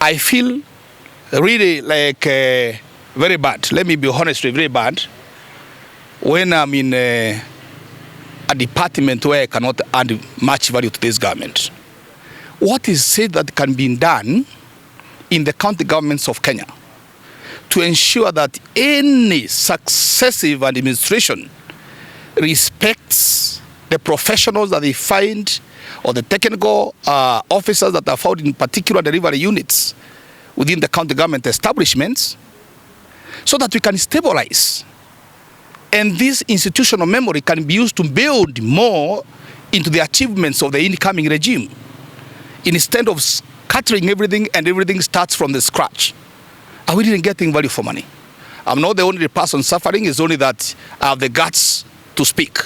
I feel really like very bad. Let me be honest, very bad. When I'm in a department where I cannot add much value to this government. What is said that can be done in the county governments of Kenya to ensure that any successive administration respects the professionals that they find or the technical officers that are found in particular delivery units within the county government establishments, so that we can stabilize. And this institutional memory can be used to build more into the achievements of the incoming regime, instead of scattering everything and everything starts from the scratch. Are we really getting value for money? I'm not the only person suffering, it's only that I have the guts to speak.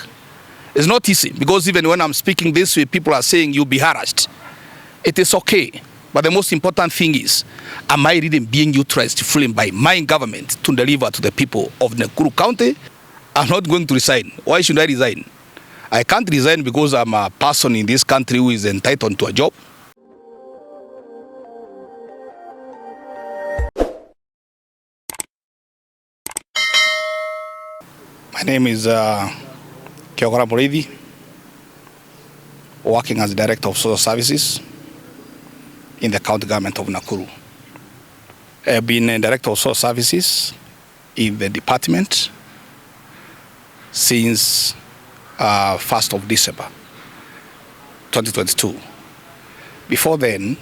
It's not easy, because even when I'm speaking this way, people are saying you'll be harassed. It is okay, but the most important thing is, am I really being utilized fully by my government to deliver to the people of Nakuru County? I'm not going to resign. Why should I resign? I can't resign because I'm a person in this country who is entitled to a job. My name is Kiogora Murithi, working as Director of Social Services in the County Government of Nakuru. I've been a Director of Social Services in the department since 1st of December 2022. Before then,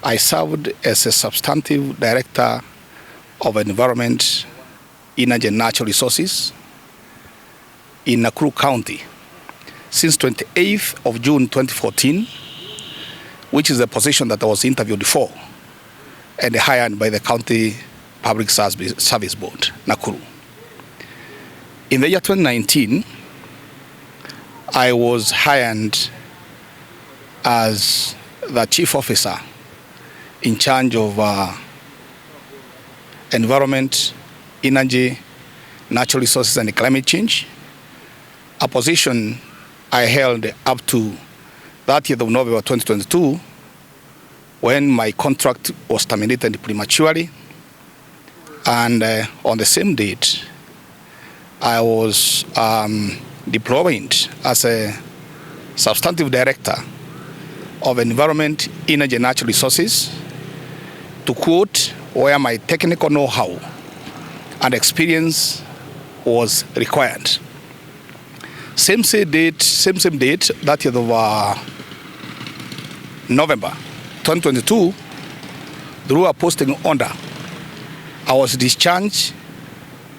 I served as a Substantive Director of Environment, Energy and Natural Resources in Nakuru County since 28th of June 2014, which is a position that I was interviewed for and hired by the County Public Service Board, Nakuru. In the year 2019, I was hired as the Chief Officer in charge of Environment, Energy, Natural Resources and Climate Change, a position I held up to 30th of November 2022, when my contract was terminated prematurely. And on the same date, I was deployed as a Substantive Director of Environment, Energy and Natural Resources, to quote, where my technical know-how and experience was required. Same date, 30th of November 2022, through a posting order, I was discharged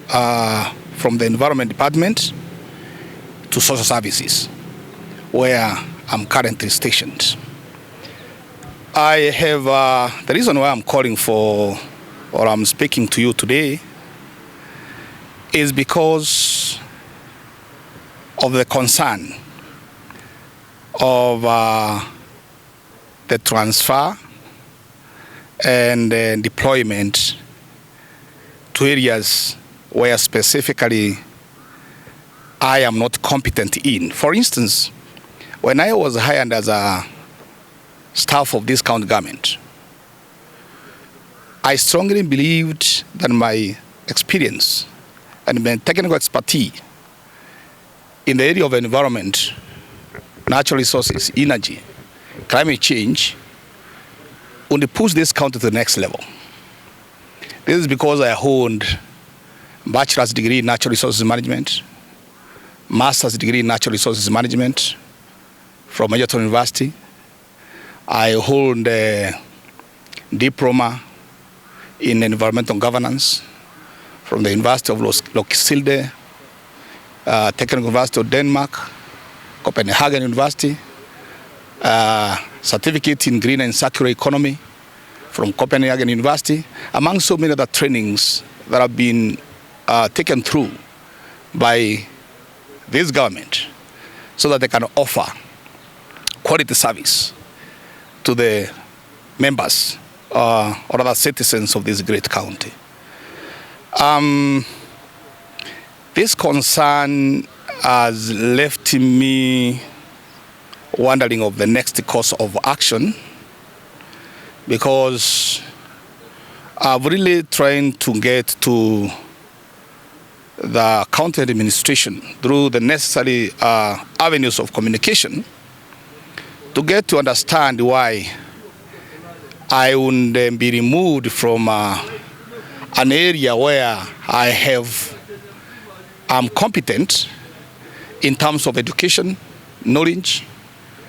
from the Environment Department to Social Services, where I'm currently stationed. I have, the reason why I'm calling for, or I'm speaking to you today, is because of the concern of the transfer and deployment to areas where specifically I am not competent in. For instance, when I was hired as a staff of this county government, I strongly believed that my experience and my technical expertise in the area of environment, natural resources, energy, climate change would push this county to the next level. This is because I hold bachelor's degree in natural resources management, master's degree in natural resources management from Egerton University. I hold a diploma in environmental governance from the University of Roskilde, Technical University of Denmark, Copenhagen University, certificate in green and circular economy from Copenhagen University, among so many other trainings that have been taken through by this government so that they can offer quality service to the members or other citizens of this great county. This concern has left me wondering of the next course of action, because I've really trying to get to the county administration through the necessary avenues of communication to get to understand why I would be removed from an area where I'm competent in terms of education, knowledge,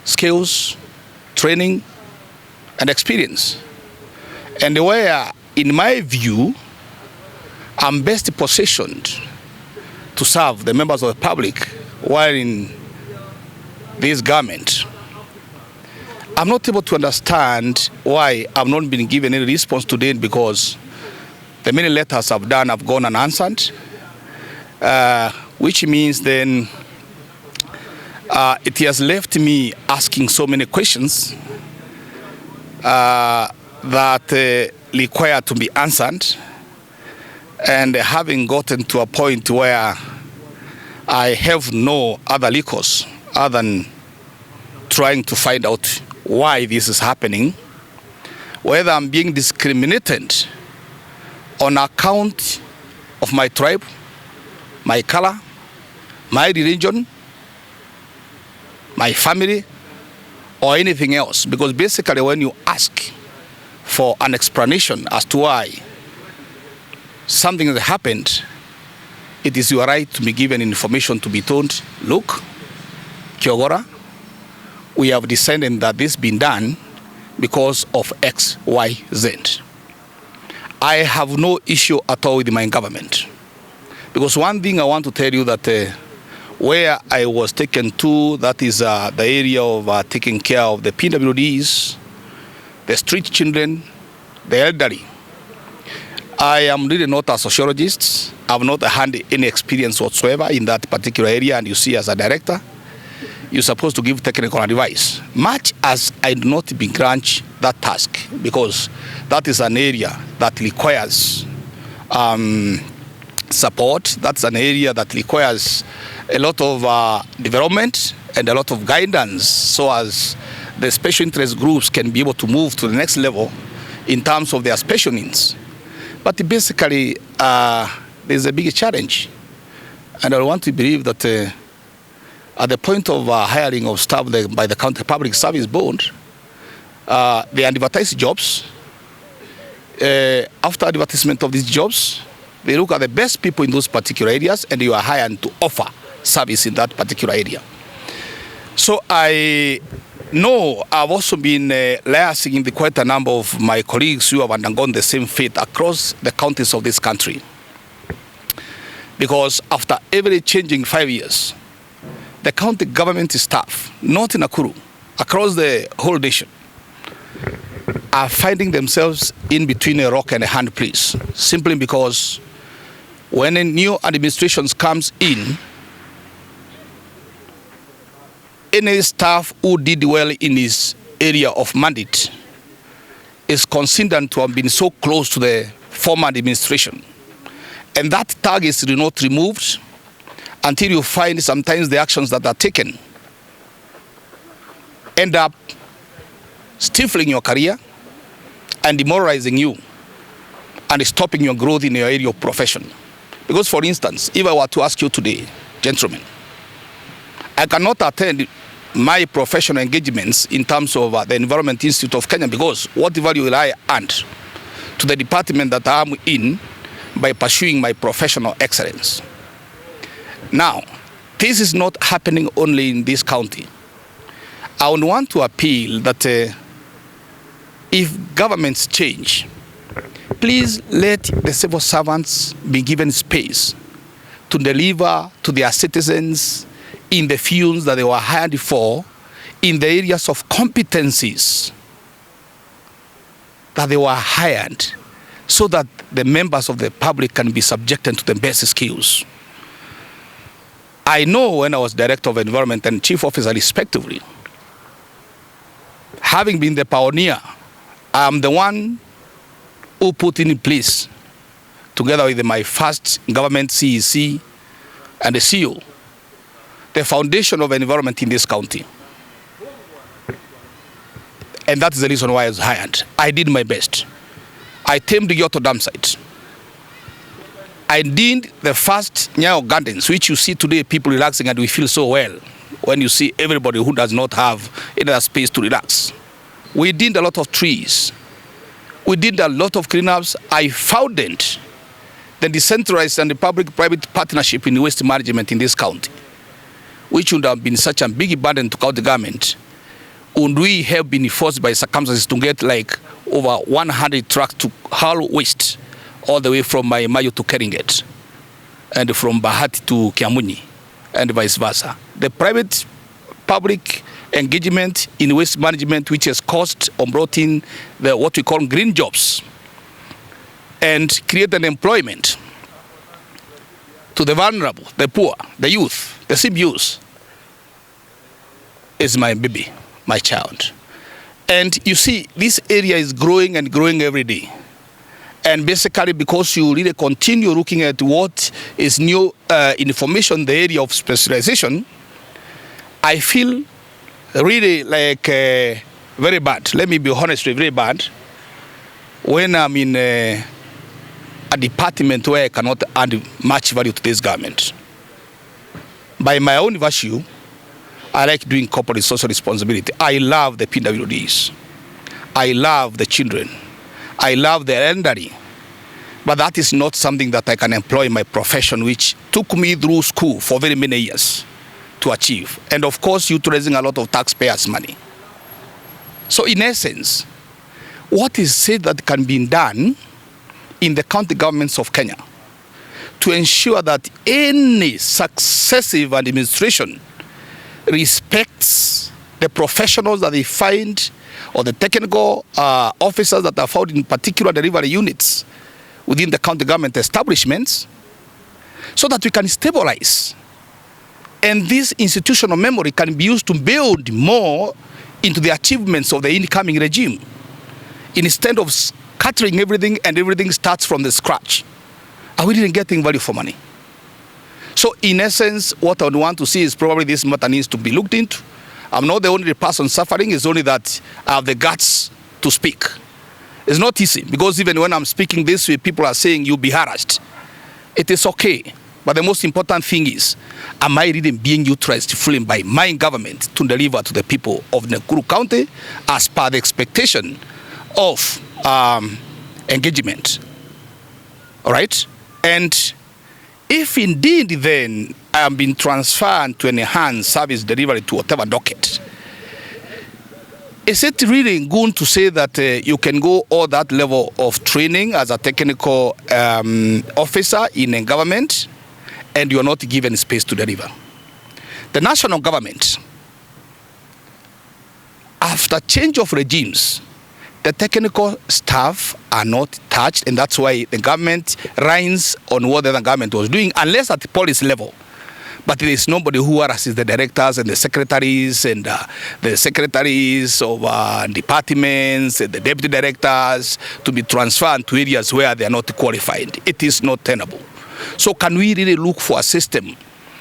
skills, training, and experience. And where, in my view, I'm best positioned to serve the members of the public while in this government. I'm not able to understand why I've not been given any response to date, because the many letters I've done have gone unanswered, which means then it has left me asking so many questions that require to be answered, and having gotten to a point where I have no other recourse other than trying to find out why this is happening, whether I'm being discriminated on account of my tribe, my color, my religion, my family, or anything else. Because basically when you ask for an explanation as to why something has happened, it is your right to be given information to be told, look, Kiogora, we have decided that this has been done because of X, Y, Z. I have no issue at all with my government. Because one thing I want to tell you that where I was taken to, that is the area of taking care of the PWDs, the street children, the elderly. I am really not a sociologist. I have not had any experience whatsoever in that particular area, and you see, as a director, you're supposed to give technical advice. Much as I do not begrudge that task, because that is an area that requires support. That's an area that requires a lot of development and a lot of guidance, so as the special interest groups can be able to move to the next level in terms of their special needs. But basically, there's a big challenge, and I want to believe that at the point of hiring of staff by the County Public Service Board, they advertise jobs. After advertisement of these jobs, they look at the best people in those particular areas, and you are hired to offer service in that particular area. So I know I've also been liaising with quite a number of my colleagues who have undergone the same fate across the counties of this country. Because after every changing 5 years, the county government staff, not in Nakuru, across the whole nation, are finding themselves in between a rock and a hard place, simply because when a new administration comes in, any staff who did well in his area of mandate is considered to have been so close to the former administration. And that tag is not removed until you find sometimes the actions that are taken end up stifling your career and demoralizing you and stopping your growth in your area of profession. Because, for instance, if I were to ask you today, gentlemen, I cannot attend my professional engagements in terms of the Environment Institute of Kenya, because what value will I add to the department that I'm in by pursuing my professional excellence? Now, this is not happening only in this county. I would want to appeal that if governments change, please let the civil servants be given space to deliver to their citizens in the fields that they were hired for, in the areas of competencies that they were hired, so that the members of the public can be subjected to the best skills. I know when I was Director of Environment and Chief Officer respectively, having been the pioneer, I'm the one who put in place, together with my first government CEC and the CEO, the foundation of environment in this county. And that is the reason why I was hired. I did my best. I tamed the Yoto dam site. I did the first Nyayo Gardens, which you see today, people relaxing, and we feel so well when you see everybody who does not have any space to relax. We did a lot of trees. We did a lot of cleanups. I founded the decentralized and the public-private partnership in waste management in this county, which would have been such a big burden to county government. And we have been forced by circumstances to get like over 100 trucks to haul waste all the way from Mayo to Keringet and from Bahati to Kiamunyi and vice versa. The private-public engagement in waste management, which has caused or brought in what we call green jobs and created employment to the vulnerable, the poor, the youth, the CBUs, is my baby, my child. And you see, this area is growing and growing every day. And basically, because you really continue looking at what is new information in the area of specialization, I feel really like very bad. Let me be honest, very bad. When I'm in a department where I cannot add much value to this government. By my own virtue, I like doing corporate social responsibility. I love the PWDs. I love the children. I love the elderly. But that is not something that I can employ in my profession, which took me through school for very many years to achieve. And of course, utilizing a lot of taxpayers' money. So in essence, what is said that can be done in the county governments of Kenya to ensure that any successive administration respects the professionals that they find or the technical officers that are found in particular delivery units within the county government establishments, so that we can stabilize. And this institutional memory can be used to build more into the achievements of the incoming regime, instead of scattering everything and everything starts from the scratch. Are we really getting value for money? So in essence, what I would want to see is probably this matter needs to be looked into. I'm not the only person suffering, it's only that I have the guts to speak. It's not easy, because even when I'm speaking this way, people are saying you'll be harassed. It is okay. But the most important thing is, am I really being utilized fully by my government to deliver to the people of Nakuru County as per the expectation of engagement? All right? And if indeed then I am being transferred to enhance service delivery to whatever docket, is it really good to say that you can go all that level of training as a technical officer in a government and you are not given space to deliver? The national government, after change of regimes, the technical staff are not touched, and that's why the government reigns on what the other government was doing, unless at the policy level. But there is nobody who harasses the directors and the secretaries of departments and the deputy directors to be transferred to areas where they are not qualified. It is not tenable. So can we really look for a system,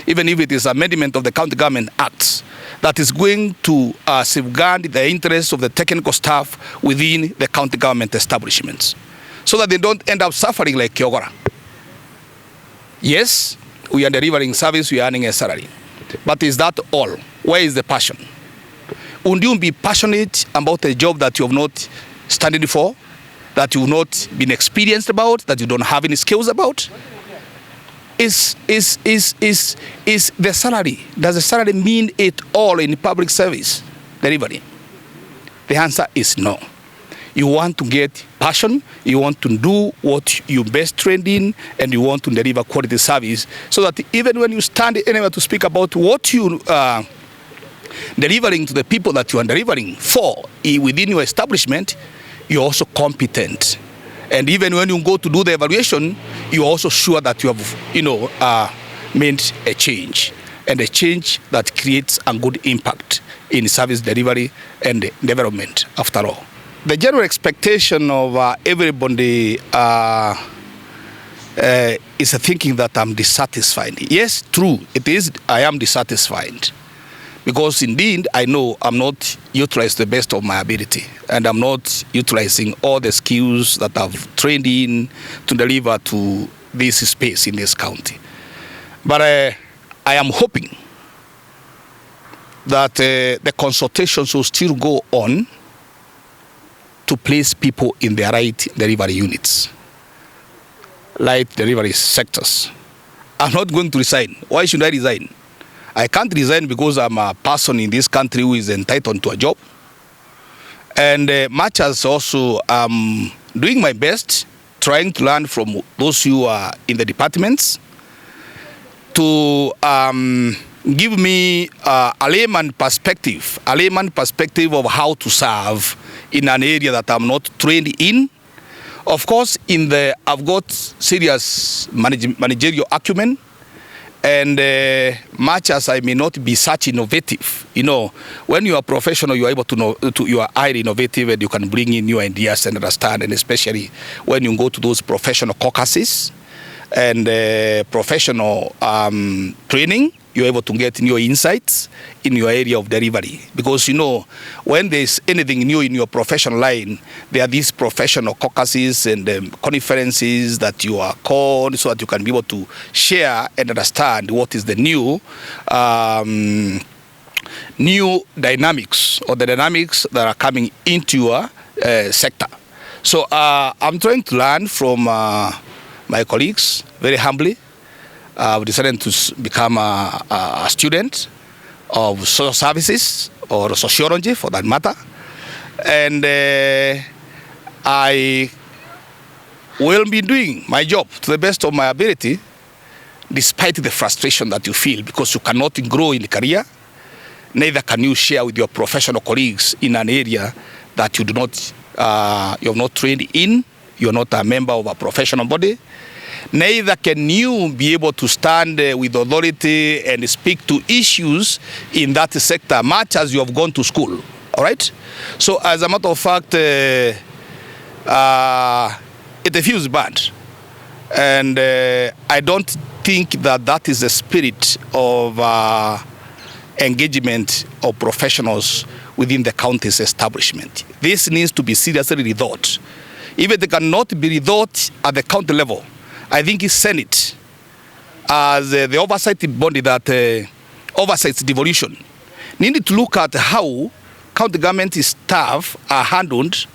even if it is amendment of the County Government Act, that is going to safeguard the interests of the technical staff within the county government establishments, so that they don't end up suffering like Kyogora? Yes, we are delivering service, we are earning a salary. But is that all? Where is the passion? Would you be passionate about a job that you have not studied for, that you have not been experienced about, that you don't have any skills about? Is the salary, does the salary mean it all in public service delivery? The answer is no. You want to get passion, you want to do what you best trained in, and you want to deliver quality service, so that even when you stand anywhere to speak about what you are delivering to the people that you are delivering for within your establishment, you're also competent. And even when you go to do the evaluation, you're also sure that you have, made a change, and a change that creates a good impact in service delivery and development after all. The general expectation of everybody is thinking that I'm dissatisfied. Yes, true, it is, I am dissatisfied. Because indeed, I know I'm not utilizing the best of my ability, and I'm not utilizing all the skills that I've trained in to deliver to this space in this county. But I am hoping that the consultations will still go on to place people in their right delivery units, right delivery sectors. I'm not going to resign. Why should I resign? I can't resign because I'm a person in this country who is entitled to a job. And much as also doing my best, trying to learn from those who are in the departments to give me a layman perspective of how to serve in an area that I'm not trained in. Of course, I've got serious managerial acumen, and much as I may not be such innovative, when you are professional, you are able to know, you are highly innovative, and you can bring in new ideas and understand, and especially when you go to those professional caucuses and professional training, you're able to get new insights in your area of delivery. Because when there's anything new in your professional line, there are these professional caucuses and conferences that you are called so that you can be able to share and understand what is the new dynamics, or the dynamics that are coming into your sector. So I'm trying to learn from my colleagues very humbly. I've decided to become a student of social services, or sociology for that matter. And I will be doing my job to the best of my ability, despite the frustration that you feel because you cannot grow in the career, neither can you share with your professional colleagues in an area that you have not trained in, you're not a member of a professional body. Neither can you be able to stand with authority and speak to issues in that sector, much as you have gone to school. All right? So as a matter of fact, it feels bad. And I don't think that is the spirit of engagement of professionals within the county's establishment. This needs to be seriously rethought. If it cannot be rethought at the county level, I think it's Senate, as the oversight body that oversees devolution, needed to look at how county government staff are handled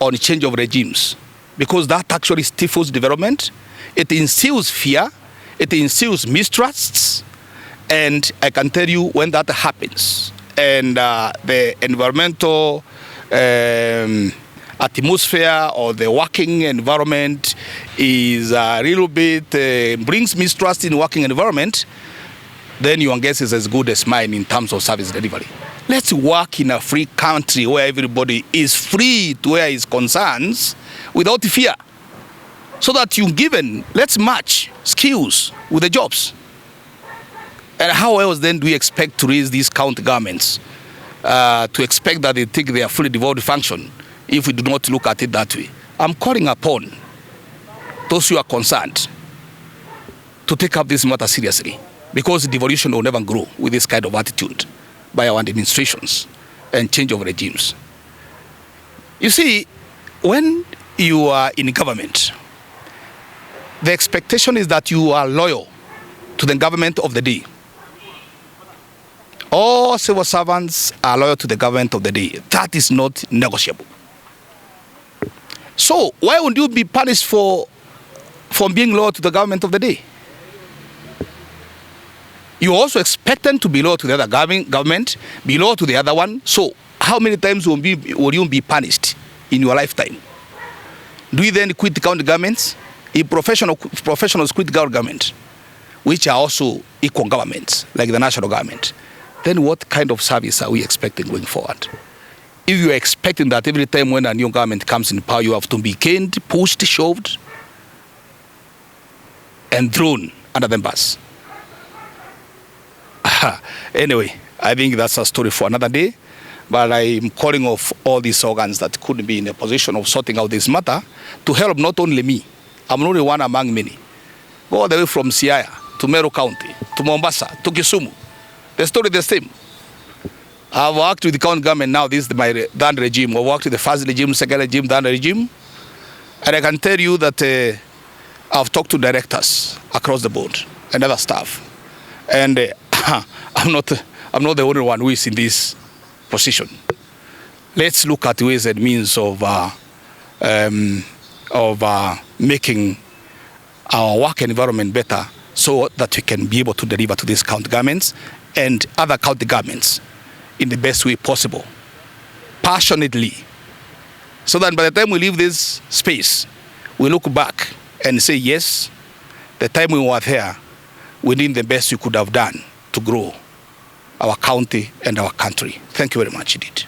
on change of regimes, because that actually stifles development. It instills fear, it instills mistrusts, and I can tell you when that happens, and the environmental atmosphere or the working environment is a little bit brings mistrust in working environment, then your guess is as good as mine in terms of service delivery. Let's work in a free country where everybody is free to air his concerns without fear, so that let's match skills with the jobs. And how else then do we expect to raise these county governments to expect that they think they are fully devolved function if we do not look at it that way? I'm calling upon those who are concerned to take up this matter seriously, because devolution will never grow with this kind of attitude by our administrations and change of regimes. You see, when you are in government, the expectation is that you are loyal to the government of the day. All civil servants are loyal to the government of the day. That is not negotiable. So why would you be punished for being loyal to the government of the day? You also expect them to be loyal to the other government, be loyal to the other one. So how many times will you be punished in your lifetime? Do you then quit the county governments? If professionals quit government, which are also equal governments, like the national government, then what kind of service are we expecting going forward? If you are expecting that every time when a new government comes in power, you have to be caned, pushed, shoved, and thrown under the bus. Anyway, I think that's a story for another day. But I'm calling off all these organs that could be in a position of sorting out this matter to help not only me. I'm only one among many. Go all the way from Siaya to Meru County, to Mombasa, to Kisumu. The story is the same. I've worked with the county government now. This is my third regime. I've worked with the first regime, second regime, third regime. And I can tell you that I've talked to directors across the board and other staff. And I'm not the only one who is in this position. Let's look at ways and means of making our work environment better so that we can be able to deliver to these county governments and other county governments in the best way possible, passionately, so that by the time we leave this space, we look back and say, yes, the time we were there, we did the best we could have done to grow our county and our country. Thank you very much indeed.